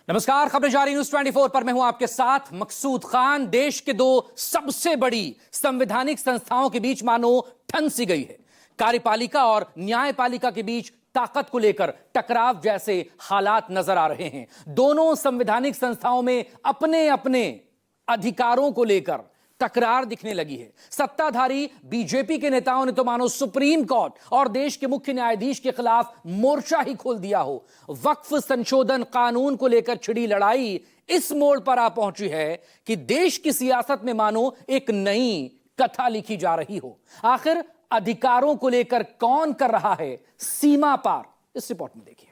नमस्कार, खबरें जारी न्यूज 24 पर मैं हूं आपके साथ मकसूद खान। देश के दो सबसे बड़ी संवैधानिक संस्थाओं के बीच मानो ठन सी गई है। कार्यपालिका और न्यायपालिका के बीच ताकत को लेकर टकराव जैसे हालात नजर आ रहे हैं। दोनों संवैधानिक संस्थाओं में अपने अपने अधिकारों को लेकर तकरार दिखने लगी है। सत्ताधारी बीजेपी के नेताओं ने तो मानो सुप्रीम कोर्ट और देश के मुख्य न्यायाधीश के खिलाफ मोर्चा ही खोल दिया हो। वक्फ संशोधन कानून को लेकर छिड़ी लड़ाई इस मोड़ पर आ पहुंची है कि देश की सियासत में मानो एक नई कथा लिखी जा रही हो। आखिर अधिकारों को लेकर कौन कर रहा है सीमा पार, इस रिपोर्ट में देखिए।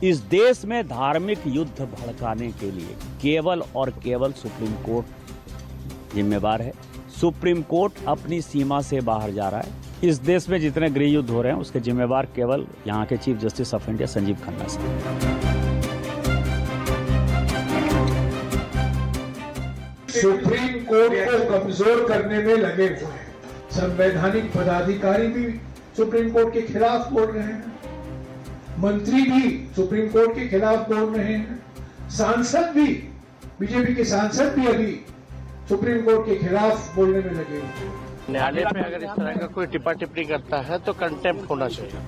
इस देश में धार्मिक युद्ध भड़काने के लिए केवल और केवल सुप्रीम कोर्ट जिम्मेवार है। सुप्रीम कोर्ट अपनी सीमा से बाहर जा रहा है। इस देश में जितने गृह युद्ध हो रहे हैं उसके जिम्मेवार केवल यहाँ के chief justice of India Sanjiv Khanna साहब। सुप्रीम कोर्ट को कमजोर करने में लगे हुए हैं। संवैधानिक पदाधिकारी भी सुप्रीम कोर्ट के खिलाफ बोल रहे हैं, मंत्री भी सुप्रीम कोर्ट के खिलाफ बोल रहे हैं, सांसद भी, बीजेपी के सांसद भी अभी सुप्रीम कोर्ट के खिलाफ बोलने में लगे हुए हैं। न्यायालय में अगर इस तरह का कोई टिप्पा टिप्पणी करता है तो कंटेम्प्ट होना चाहिए।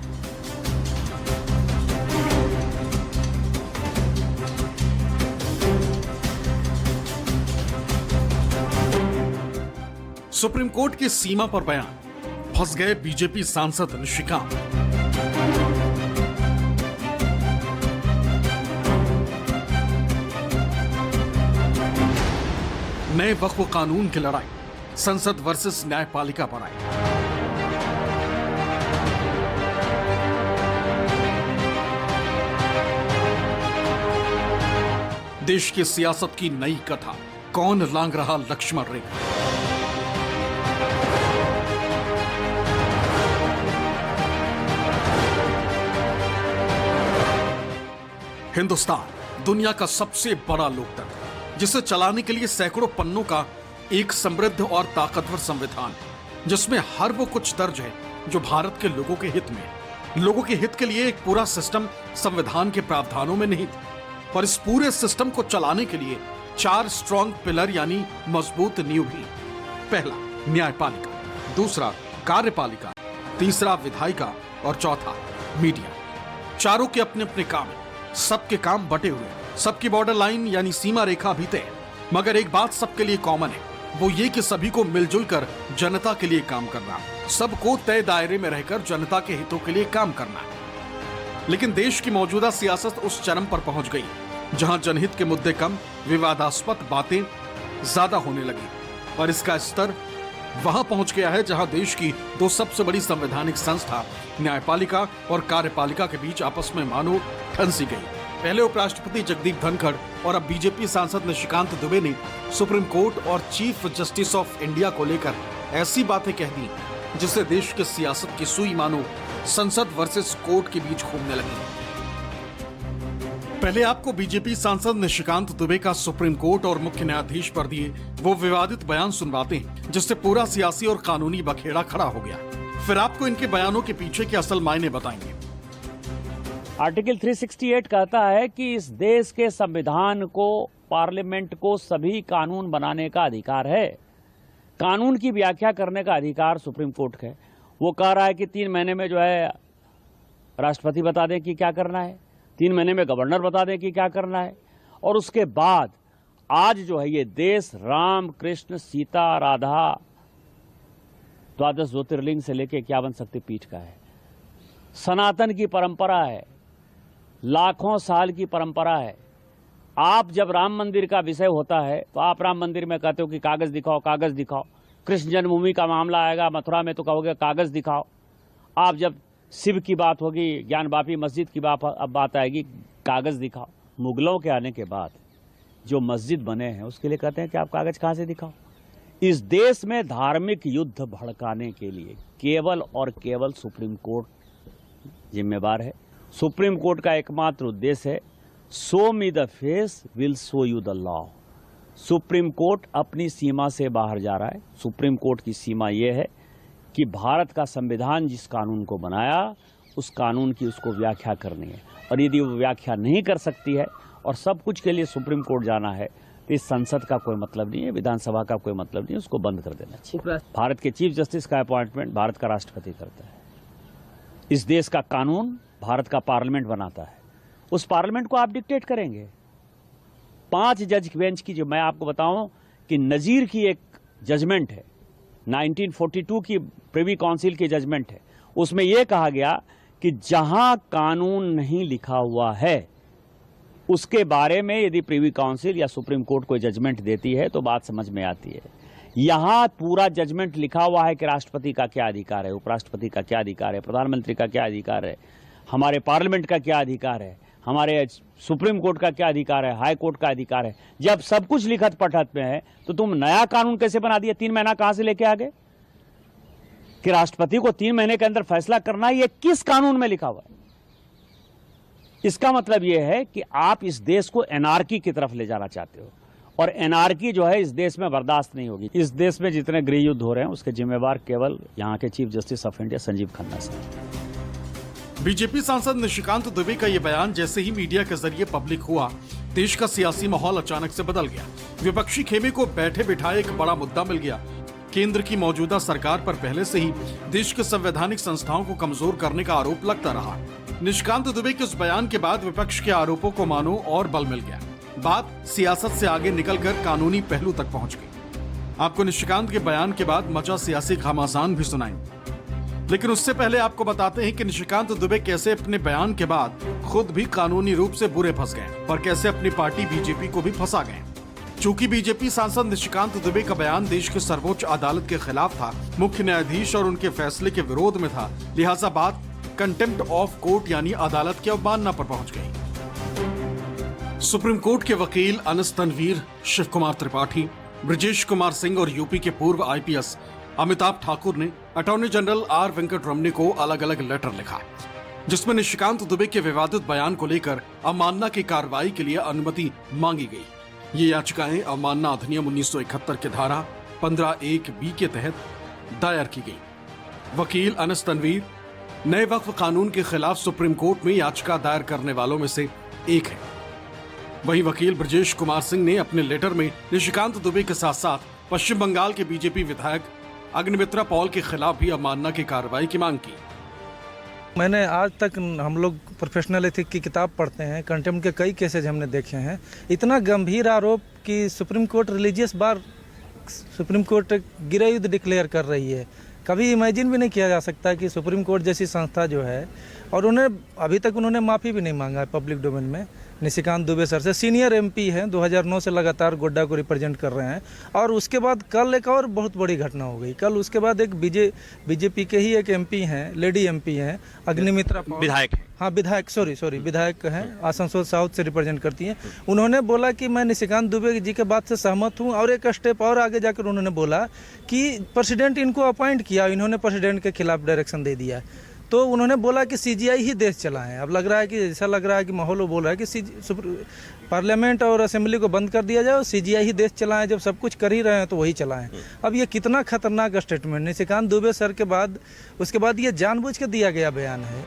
सुप्रीम कोर्ट की सीमा पर बयान, फंस गए बीजेपी सांसद निशिकांत। नए वक्फ कानून की लड़ाई संसद वर्सेस न्यायपालिका पर आई। देश की सियासत की नई कथा, कौन लांग रहा लक्ष्मण रेखा। हिंदुस्तान दुनिया का सबसे बड़ा लोकतंत्र, जिसे चलाने के लिए सैकड़ों पन्नों का एक समृद्ध और ताकतवर संविधान, जिसमें हर वो कुछ दर्ज है जो भारत के लोगों के हित में, लोगों के हित के लिए एक पूरा सिस्टम संविधान के प्रावधानों में नहीं, पर इस पूरे सिस्टम को चलाने के लिए 4 स्ट्रॉन्ग पिलर यानी मजबूत नींव भी। पहला न्यायपालिका, दूसरा कार्यपालिका, तीसरा विधायिका और चौथा मीडिया। चारों के अपने अपने काम है, सबके काम बटे हुए, सबकी बॉर्डर लाइन यानी सीमा रेखा भी तय, मगर एक बात सबके लिए कॉमन है, वो ये कि सभी को मिलजुल कर जनता के लिए काम करना, सबको तय दायरे में रहकर जनता के हितों के लिए काम करना है। लेकिन देश की मौजूदा सियासत उस चरम पर पहुंच गई जहां जनहित के मुद्दे कम, विवादास्पद बातें ज्यादा होने लगी, और इसका स्तर वहां पहुंच गया है जहां देश की दो सबसे बड़ी संवैधानिक संस्था न्यायपालिका और कार्यपालिका के बीच आपस में मानो ठन सी गई। पहले उपराष्ट्रपति जगदीप धनखड़ और अब बीजेपी सांसद निशिकांत दुबे ने सुप्रीम कोर्ट और चीफ जस्टिस ऑफ इंडिया को लेकर ऐसी बातें कह दी जिससे देश की सियासत की सुई मानो संसद वर्सेस कोर्ट के बीच घूमने लगी। पहले आपको बीजेपी सांसद निशिकांत दुबे का सुप्रीम कोर्ट और मुख्य न्यायाधीश पर दिए वो विवादित बयान सुनवाते हैं, जिससे पूरा सियासी और कानूनी बखेड़ा खड़ा हो गया। फिर आपको इनके बयानों के पीछे के असल मायने बताएंगे। आर्टिकल 368 कहता है कि इस देश के संविधान को, पार्लियामेंट को सभी कानून बनाने का अधिकार है। कानून की व्याख्या करने का अधिकार सुप्रीम कोर्ट का है। वो कह रहा है कि 3 महीने में जो है राष्ट्रपति बता दें कि क्या करना है, 3 महीने में गवर्नर बता दें कि क्या करना है, और उसके बाद आज जो है ये देश राम कृष्ण सीता राधा 12 ज्योतिर्लिंग से लेकर 51 शक्तिपीठ का है। सनातन की परंपरा है, लाखों साल की परंपरा है। आप जब राम मंदिर का विषय होता है तो आप राम मंदिर में कहते हो कि कागज दिखाओ, कागज दिखाओ। कृष्ण जन्मभूमि का मामला आएगा मथुरा में तो कहोगे कागज दिखाओ। आप जब शिव की बात होगी, ज्ञानवापी मस्जिद की बात आएगी, कागज दिखाओ। मुगलों के आने के बाद जो मस्जिद बने हैं उसके लिए कहते हैं कि आप कागज कहां से दिखाओ। इस देश में धार्मिक युद्ध भड़काने के लिए केवल और केवल सुप्रीम कोर्ट जिम्मेवार है। सुप्रीम कोर्ट का एकमात्र उद्देश्य है show me the face will show you the law. Supreme court अपनी सीमा से बाहर जा रहा है। सुप्रीम कोर्ट की सीमा यह है कि भारत का संविधान जिस कानून को बनाया उस कानून की उसको व्याख्या करनी है, और यदि वो व्याख्या नहीं कर सकती है और सब कुछ के लिए सुप्रीम कोर्ट जाना है तो इस संसद का कोई मतलब नहीं है, विधानसभा का कोई मतलब नहीं है, उसको बंद कर देना चाहिए। भारत के चीफ जस्टिस का अपॉइंटमेंट भारत का राष्ट्रपति करता है। इस देश का कानून भारत का पार्लियामेंट बनाता है। उस पार्लियामेंट को आप डिक्टेट करेंगे। 5 जज बेंच की, जो मैं आपको बताऊं कि नजीर की एक जजमेंट है, 1942 की प्रिवी काउंसिल की जजमेंट है, उसमें यह कहा गया कि जहां कानून नहीं लिखा हुआ है उसके बारे में यदि प्रिवी काउंसिल या सुप्रीम कोर्ट कोई जजमेंट देती है तो बात समझ में आती है। यहां पूरा जजमेंट लिखा हुआ है कि राष्ट्रपति का क्या अधिकार है, उपराष्ट्रपति का क्या अधिकार है, प्रधानमंत्री का क्या अधिकार है, हमारे पार्लियामेंट का क्या अधिकार है, हमारे सुप्रीम कोर्ट का क्या अधिकार है, हाई कोर्ट का अधिकार है। जब सब कुछ लिखत पढ़त में है तो तुम नया कानून कैसे बना दिया? 3 महीना कहां से लेके आ गए कि राष्ट्रपति को 3 महीने के अंदर फैसला करना है? ये किस कानून में लिखा हुआ है? इसका मतलब यह है कि आप इस देश को एनार्की की तरफ ले जाना चाहते हो, और एनार्की जो है इस देश में बर्दाश्त नहीं होगी। इस देश में जितने गृह युद्ध हो रहे हैं उसके जिम्मेवार केवल यहां के chief justice of India Sanjiv Khanna साहब। बीजेपी सांसद निशिकांत दुबे का ये बयान जैसे ही मीडिया के जरिए पब्लिक हुआ, देश का सियासी माहौल अचानक से बदल गया। विपक्षी खेमे को बैठे बिठाए एक बड़ा मुद्दा मिल गया। केंद्र की मौजूदा सरकार पर पहले से ही देश के संवैधानिक संस्थाओं को कमजोर करने का आरोप लगता रहा। निशिकांत दुबे के उस बयान के बाद विपक्ष के आरोपों को मानो और बल मिल गया। बात सियासत से आगे निकलकर कानूनी पहलू तक पहुंच गई। आपको निशिकांत के बयान के बाद मचा सियासी घमासान भी सुनाएंगे, लेकिन उससे पहले आपको बताते हैं कि निशिकांत दुबे कैसे अपने बयान के बाद खुद भी कानूनी रूप से बुरे फंस गए और कैसे अपनी पार्टी बीजेपी को भी फंसा गए। चूंकि बीजेपी सांसद निशिकांत दुबे का बयान देश के सर्वोच्च अदालत के खिलाफ था, मुख्य न्यायाधीश और उनके फैसले के विरोध में था, लिहाजा बात कंटेम्प्ट ऑफ कोर्ट यानी अदालत की अवमानना पर पहुंच गई। सुप्रीम कोर्ट के वकील अनस तनवीर, शिव कुमार त्रिपाठी, ब्रजेश कुमार सिंह और यूपी के पूर्व आईपीएस अमिताभ ठाकुर ने अटॉर्नी जनरल आर वेंकट रमनी को अलग अलग लेटर लिखा, जिसमें निशिकांत दुबे के विवादित बयान को लेकर अवमानना की कार्रवाई के लिए अनुमति मांगी गई। ये याचिकाएं अवमानना अधिनियम 1971 के धारा 15(1)(b) के तहत दायर की गई। वकील अनस तनवीर नए वक्फ कानून के खिलाफ सुप्रीम कोर्ट में याचिका दायर करने वालों में से एक है। वहीं वकील ब्रजेश कुमार सिंह ने अपने लेटर में निशिकांत दुबे के साथ साथ पश्चिम बंगाल के बीजेपी विधायक अग्निमित्रा पॉल के खिलाफ भी अवमानना की कार्रवाई की मांग की। मैंने आज तक, हम लोग प्रोफेशनल एथिक की किताब पढ़ते हैं, कंटेम्प्ट के कई केसेज हमने देखे हैं। इतना गंभीर आरोप कि सुप्रीम कोर्ट रिलीजियस बार सुप्रीम कोर्ट गृह युद्ध डिक्लेयर कर रही है। कभी इमेजिन भी नहीं किया जा सकता कि सुप्रीम कोर्ट जैसी संस्था जो है, और उन्हें अभी तक उन्होंने माफ़ी भी नहीं मांगा है पब्लिक डोमेन में। निशिकांत दुबे सर से सीनियर एमपी हैं, 2009 से लगातार गोड्डा को रिप्रेजेंट कर रहे हैं। और उसके बाद कल एक और बहुत बड़ी घटना हो गई। कल उसके बाद एक बीजेपी के ही एक एमपी हैं, लेडी एमपी हैं, अग्निमित्रा विधायक हैं। हाँ विधायक, सॉरी विधायक हैं, आसनसोल साउथ से रिप्रेजेंट करती हैं। उन्होंने बोला कि मैं निशिकांत दुबे जी के बात से सहमत हूँ, और एक स्टेप और आगे जाकर उन्होंने बोला कि प्रेसिडेंट इनको अपॉइंट किया, इन्होंने प्रेसिडेंट के खिलाफ डायरेक्शन दे दिया। तो उन्होंने बोला कि सीजीआई ही देश चलाएं। अब लग रहा है कि ऐसा लग रहा है कि माहौल वो बोल रहा है कि पार्लियामेंट और असेंबली को बंद कर दिया जाए और सीजीआई ही देश चलाएं। जब सब कुछ कर ही रहे हैं तो वही चलाएं। अब ये कितना खतरनाक स्टेटमेंट निशिकांत दुबे सर के बाद, उसके बाद ये जानबूझ के दिया गया बयान है।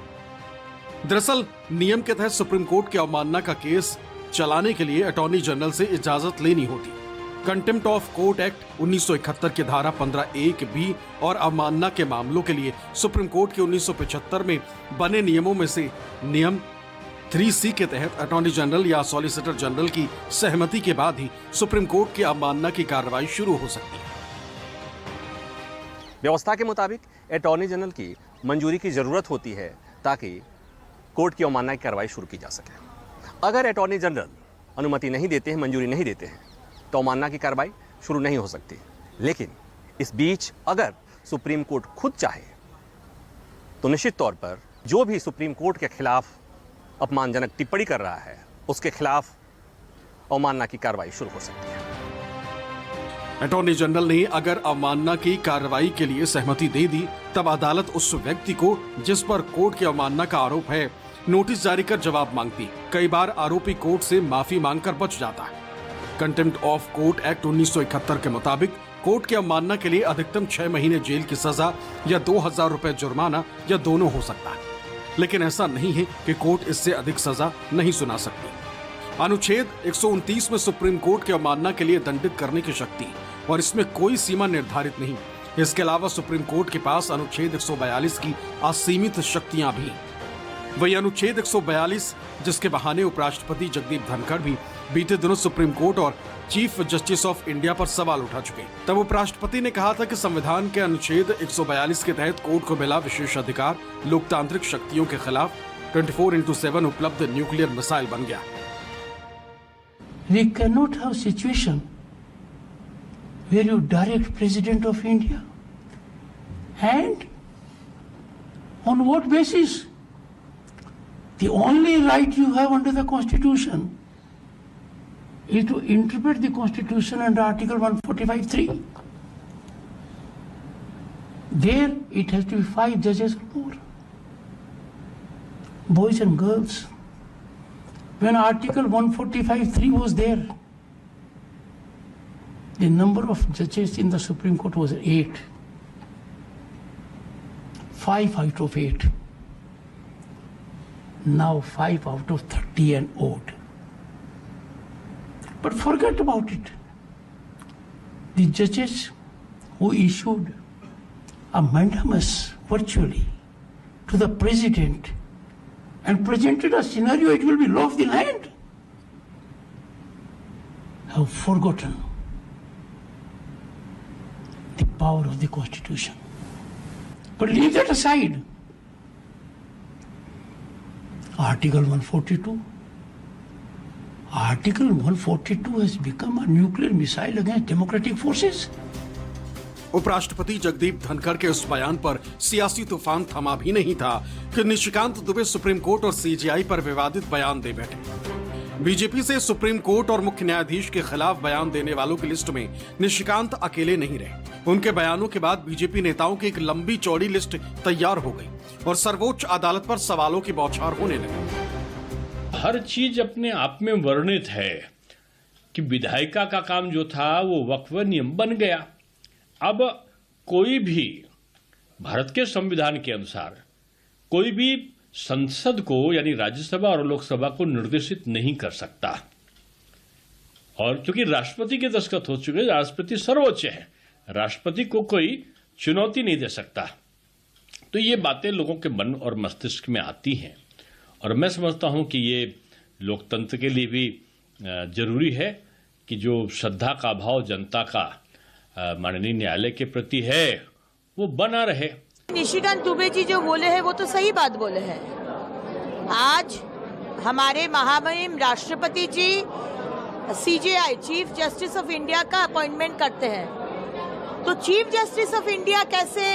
दरअसल नियम के तहत सुप्रीम कोर्ट के अवमानना का केस चलाने के लिए अटॉर्नी जनरल से इजाजत लेनी होती। कंटेम्प्ट ऑफ कोर्ट एक्ट 1971 की धारा 15(1)(b) और अवमानना के मामलों के लिए सुप्रीम कोर्ट के 1975 में बने नियमों में से नियम 3C के तहत अटॉर्नी जनरल या सॉलिसिटर जनरल की सहमति के बाद ही सुप्रीम कोर्ट की अवमानना की कार्रवाई शुरू हो सकती है। व्यवस्था के मुताबिक अटॉर्नी जनरल की मंजूरी की जरूरत होती है ताकि कोर्ट की अवमानना की कार्रवाई शुरू की जा सके। अगर अटॉर्नी जनरल अनुमति नहीं देते हैं, मंजूरी नहीं देते हैं, तो अवमानना की कार्रवाई शुरू नहीं हो सकती। लेकिन इस बीच अगर सुप्रीम कोर्ट खुद चाहे तो निश्चित तौर पर जो भी सुप्रीम कोर्ट के खिलाफ अपमानजनक टिप्पणी कर रहा है उसके खिलाफ अवमानना की कार्रवाई शुरू हो सकती है। अटॉर्नी जनरल ने अगर अवमानना की कार्रवाई के लिए सहमति दे दी, तब अदालत उस व्यक्ति को जिस पर कोर्ट की अवमानना का आरोप है नोटिस जारी कर जवाब मांगती। कई बार आरोपी कोर्ट से माफी मांगकर बच जाता है। कंटेम्प्ट ऑफ कोर्ट एक्ट 1971 के मुताबिक कोर्ट की अवमानना के लिए अधिकतम 6 महीने जेल की सजा या 2000 रुपए जुर्माना या दोनों हो सकता है। लेकिन ऐसा नहीं है कि कोर्ट इससे अधिक सजा नहीं सुना सकती। अनुच्छेद 129 में सुप्रीम कोर्ट की अवमानना के लिए दंडित करने की शक्ति और इसमें कोई सीमा निर्धारित नहीं। इसके अलावा सुप्रीम कोर्ट के पास अनुच्छेद 142 की असीमित शक्तियां भी। वही अनुच्छेद 142 जिसके बहाने उपराष्ट्रपति जगदीप धनखड़ भी बीते दिनों सुप्रीम कोर्ट और चीफ जस्टिस ऑफ इंडिया पर सवाल उठा चुके। तब उपराष्ट्रपति ने कहा था कि संविधान के अनुच्छेद 142 के तहत कोर्ट को मिला विशेष अधिकार लोकतांत्रिक शक्तियों के खिलाफ 24/7 उपलब्ध न्यूक्लियर मिसाइल बन गया। We cannot have situation where you direct President of India, and on what basis? The only right you have under the Constitution is to interpret the Constitution under Article 145(3). There it has to be 5 judges or more, boys and girls. When Article 145(3) was there, the number of judges in the Supreme Court was 8. 5 out of 8. Now 5 out of 30 and odd. But forget about it. The judges who issued a mandamus virtually to the President and presented a scenario it will be law of the land, have forgotten the power of the Constitution. But leave that aside. Article 142. Article 142 has become a nuclear missile against democratic forces. उपराष्ट्रपति जगदीप धनखड़ के उस बयान पर सियासी तूफान थमा भी नहीं था कि निशिकांत दुबे सुप्रीम कोर्ट और सीजेआई पर विवादित बयान दे बैठे। बीजेपी से सुप्रीम कोर्ट और मुख्य न्यायाधीश के खिलाफ बयान देने वालों की लिस्ट में निशिकांत अकेले नहीं रहे। उनके बयानों के बाद बीजेपी नेताओं की एक लंबी चौड़ी लिस्ट तैयार हो गई और सर्वोच्च अदालत पर सवालों की बौछार होने लगी। हर चीज अपने आप में वर्णित है कि विधायिका का काम जो था वो वक्फ नियम बन गया। अब कोई भी भारत के संविधान के अनुसार कोई भी संसद को यानी राज्यसभा और लोकसभा को निर्देशित नहीं कर सकता, और क्योंकि राष्ट्रपति के दस्तखत हो चुके, राष्ट्रपति सर्वोच्च है, राष्ट्रपति को कोई चुनौती नहीं दे सकता। तो ये बातें लोगों के मन और मस्तिष्क में आती हैं और मैं समझता हूं कि ये लोकतंत्र के लिए भी जरूरी है कि जो श्रद्धा का भाव जनता का माननीय न्यायालय के प्रति है वो बना रहे। निशिकांत दुबे जी जो बोले हैं वो तो सही बात बोले हैं। आज हमारे महामहिम राष्ट्रपति जी CJI chief justice of India का अपॉइंटमेंट करते हैं, तो चीफ जस्टिस ऑफ इंडिया कैसे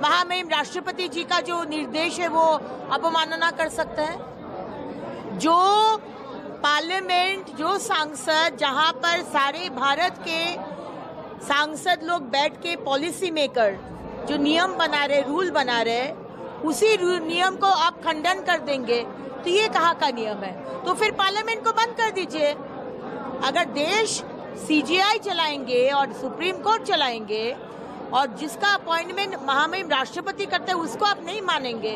महामहिम राष्ट्रपति जी का जो निर्देश है वो अवमानना कर सकते हैं? जो पार्लियामेंट, जो सांसद, जहां पर सारे भारत के सांसद लोग बैठ के पॉलिसी मेकर जो नियम बना रहे, रूल बना रहे, उसी नियम को आप खंडन कर देंगे तो ये कहाँ का नियम है? तो फिर पार्लियामेंट को बंद कर दीजिए। अगर देश सीजीआई चलाएंगे और सुप्रीम कोर्ट चलाएंगे और जिसका अपॉइंटमेंट महामहिम राष्ट्रपति करते हैं उसको आप नहीं मानेंगे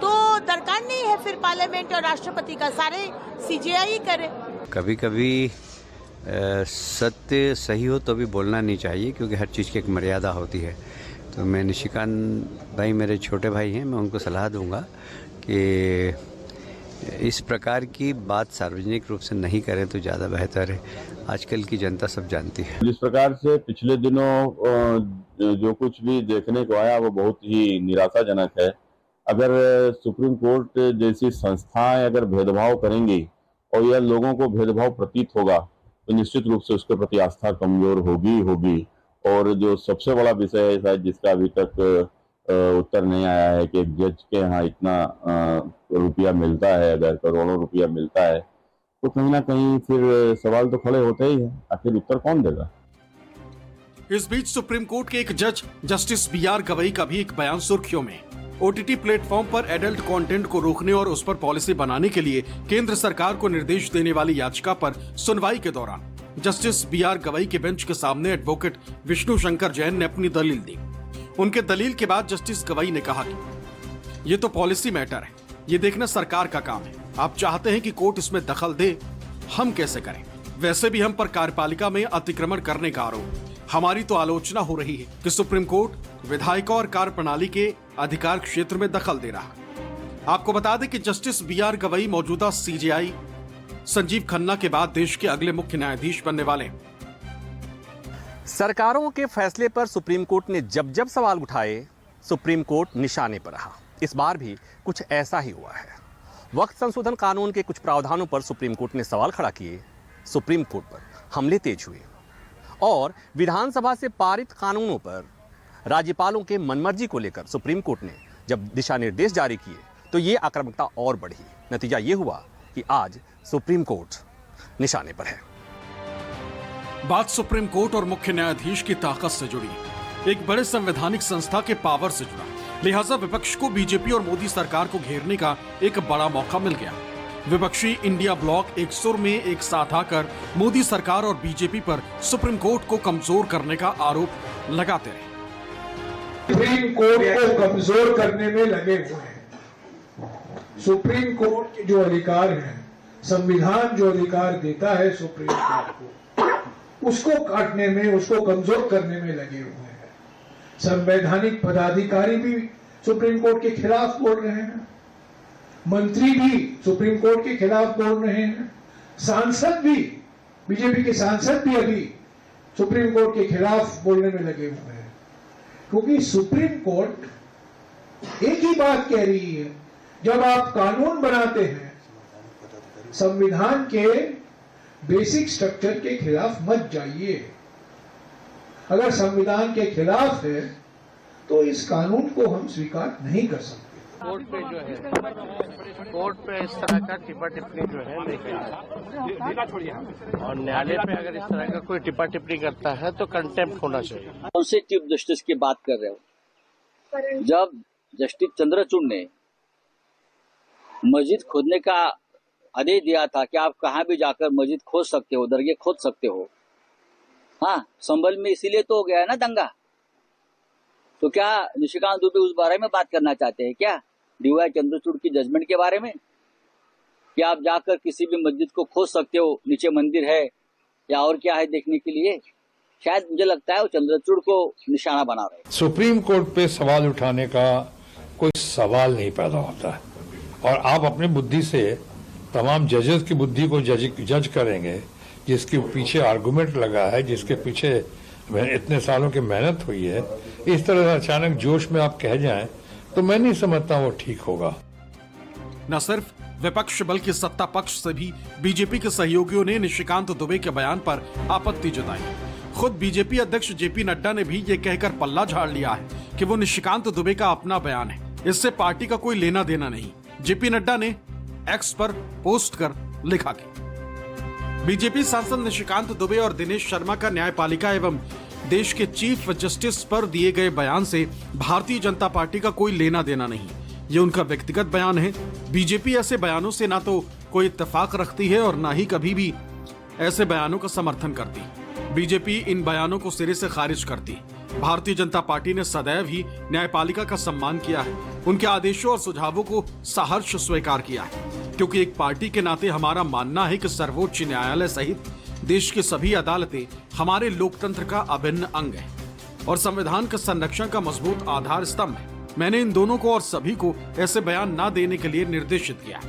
तो दरकार नहीं है फिर पार्लियामेंट और राष्ट्रपति का, सारे सीजीआई करे। कभी कभी सत्य सही हो तो भी बोलना नहीं चाहिए, क्योंकि हर चीज़ की एक मर्यादा होती है। तो मैं निशिकांत भाई मेरे छोटे भाई हैं, मैं उनको सलाह दूंगा कि इस प्रकार की बात सार्वजनिक रूप से नहीं करें तो ज़्यादा बेहतर है। आजकल की जनता सब जानती है। जिस प्रकार से पिछले दिनों जो कुछ भी देखने को आया वो बहुत ही निराशाजनक है। अगर सुप्रीम कोर्ट जैसी संस्थाएं अगर भेदभाव करेंगी और यह लोगों को भेदभाव प्रतीत होगा तो निश्चित रूप से उसके प्रति आस्था कमजोर होगी। और जो सबसे बड़ा विषय है शायद जिसका अभी तक उत्तर नहीं आया है कि एक जज के यहाँ इतना रुपया मिलता है, अगर करोड़ों रुपया मिलता है तो कहीं ना कहीं फिर सवाल तो खड़े होते ही हैं, आखिर उत्तर कौन देगा? इस बीच सुप्रीम कोर्ट के एक जज जस्टिस BR गवई का भी एक बयान सुर्खियों में। ओटीटी प्लेटफॉर्म पर एडल्ट कंटेंट को रोकने और उस पर पॉलिसी बनाने के लिए केंद्र सरकार को निर्देश देने वाली याचिका पर सुनवाई के दौरान जस्टिस बीआर गवई के बेंच के सामने एडवोकेट विष्णु शंकर जैन ने अपनी दलील दी। उनके दलील के बाद जस्टिस गवई ने कहा कि ये तो पॉलिसी मैटर है, ये देखना सरकार का काम है। आप चाहते हैं कि कोर्ट इसमें दखल दे, हम कैसे करें? वैसे भी हम पर कार्यपालिका में अतिक्रमण करने का आरोप। हमारी तो आलोचना हो रही है कि सुप्रीम कोर्ट विधायिका और कार्य प्रणाली के अधिकार क्षेत्र में दखल दे रहा। आपको बता दें कि जस्टिस बीआर गवई मौजूदा सीजेआई संजीव खन्ना के बाद देश के अगले मुख्य न्यायाधीश बनने वाले हैं। सरकारों के फैसले पर सुप्रीम कोर्ट ने जब जब सवाल उठाए, सुप्रीम कोर्ट निशाने पर रहा। इस बार भी कुछ ऐसा ही हुआ है। वक्त संशोधन कानून के कुछ प्रावधानों पर सुप्रीम कोर्ट ने सवाल खड़ा किए, सुप्रीम कोर्ट पर हमले तेज हुए और विधानसभा से पारित कानूनों पर राज्यपालों के मनमर्जी को लेकर सुप्रीम कोर्ट ने जब दिशा निर्देश जारी किए तो ये आक्रामकता और बढ़ी। नतीजा ये हुआ कि आज सुप्रीम कोर्ट निशाने पर है। बात सुप्रीम कोर्ट और मुख्य न्यायाधीश की ताकत से जुड़ी है, एक बड़े संवैधानिक संस्था के पावर से जुड़ा। लिहाजा विपक्ष को बीजेपी और मोदी सरकार को घेरने का एक बड़ा मौका मिल गया। विपक्षी इंडिया ब्लॉक एक सुर में एक साथ आकर मोदी सरकार और बीजेपी पर सुप्रीम कोर्ट को कमजोर करने का आरोप लगाते रहे। सुप्रीम कोर्ट को कमजोर करने में लगे हुए हैं। सुप्रीम कोर्ट के जो अधिकार हैं, संविधान जो अधिकार देता है सुप्रीम कोर्ट को, उसको काटने में, उसको कमजोर करने में लगे हुए हैं। संवैधानिक पदाधिकारी भी सुप्रीम कोर्ट के खिलाफ बोल रहे हैं, मंत्री भी सुप्रीम कोर्ट के खिलाफ बोल रहे हैं, सांसद भी, बीजेपी के सांसद भी अभी सुप्रीम कोर्ट के खिलाफ बोलने में लगे हुए हैं। क्योंकि सुप्रीम कोर्ट एक ही बात कह रही है, जब आप कानून बनाते हैं संविधान के बेसिक स्ट्रक्चर के खिलाफ मत जाइए। अगर संविधान के खिलाफ है तो इस कानून को हम स्वीकार नहीं कर सकते। कोर्ट पे जो है, कोर्ट पे इस तरह का टिप्पा टिप्पणी जो है नहीं करना, और न्यायालय पे अगर इस तरह का कोई टिप्पा टिप्पणी करता है तो कंटेम्प्ट होना चाहिए। कौन से चीफ जस्टिस की बात कर रहे हो? जब जस्टिस चंद्रचूड़ ने मस्जिद खोदने का आदेश दिया था कि आप कहाँ भी जाकर मस्जिद खोद सकते हो, दरगाह खोद सकते हो, हाँ, संभल में इसीलिए तो हो गया है ना दंगा। तो क्या निशिकांत दुबे उस बारे में बात करना चाहते हैं क्या, डीवाई चंद्रचूड़ की जजमेंट के बारे में, कि आप जाकर किसी भी मस्जिद को खोद सकते हो, नीचे मंदिर है या और क्या है देखने के लिए? शायद मुझे लगता है वो चंद्रचूड़ को निशाना बना रहे हैं। सुप्रीम कोर्ट पे सवाल उठाने का कोई सवाल नहीं पैदा होता है, और आप अपनी बुद्धि से तमाम जजेस की बुद्धि को जज करेंगे, जिसके पीछे आर्गुमेंट लगा है, जिसके पीछे इतने सालों की मेहनत हुई है, इस तरह से अचानक जोश में आप कह जाएं तो मैं नहीं समझता वो ठीक होगा। न सिर्फ विपक्ष बल्कि सत्ता पक्ष से भी बीजेपी के सहयोगियों ने निशिकांत दुबे के बयान पर आपत्ति जताई। खुद बीजेपी अध्यक्ष जेपी नड्डा ने भी ये कहकर पल्ला झाड़ लिया है कि वो निशिकांत दुबे का अपना बयान है, इससे पार्टी का कोई लेना देना नहीं। जेपी नड्डा ने एक्स पर पोस्ट कर लिखा कि बीजेपी सांसद निशिकांत दुबे और दिनेश शर्मा का न्यायपालिका एवं देश के चीफ जस्टिस पर दिए गए बयान से भारतीय जनता पार्टी का कोई लेना देना नहीं, ये उनका व्यक्तिगत बयान है। बीजेपी ऐसे बयानों से ना तो कोई इत्तेफाक रखती है और ना ही कभी भी ऐसे बयानों का समर्थन करती। बीजेपी इन बयानों को सिरे से खारिज करती। भारतीय जनता पार्टी ने सदैव ही न्यायपालिका का सम्मान किया है, उनके आदेशों और सुझावों को सहर्ष स्वीकार किया है, क्योंकि एक पार्टी के नाते हमारा मानना है कि सर्वोच्च न्यायालय सहित देश की सभी अदालतें हमारे लोकतंत्र का अभिन्न अंग है और संविधान के संरक्षण का मजबूत आधार स्तंभ है। मैंने इन दोनों को और सभी को ऐसे बयान न देने के लिए निर्देशित किया।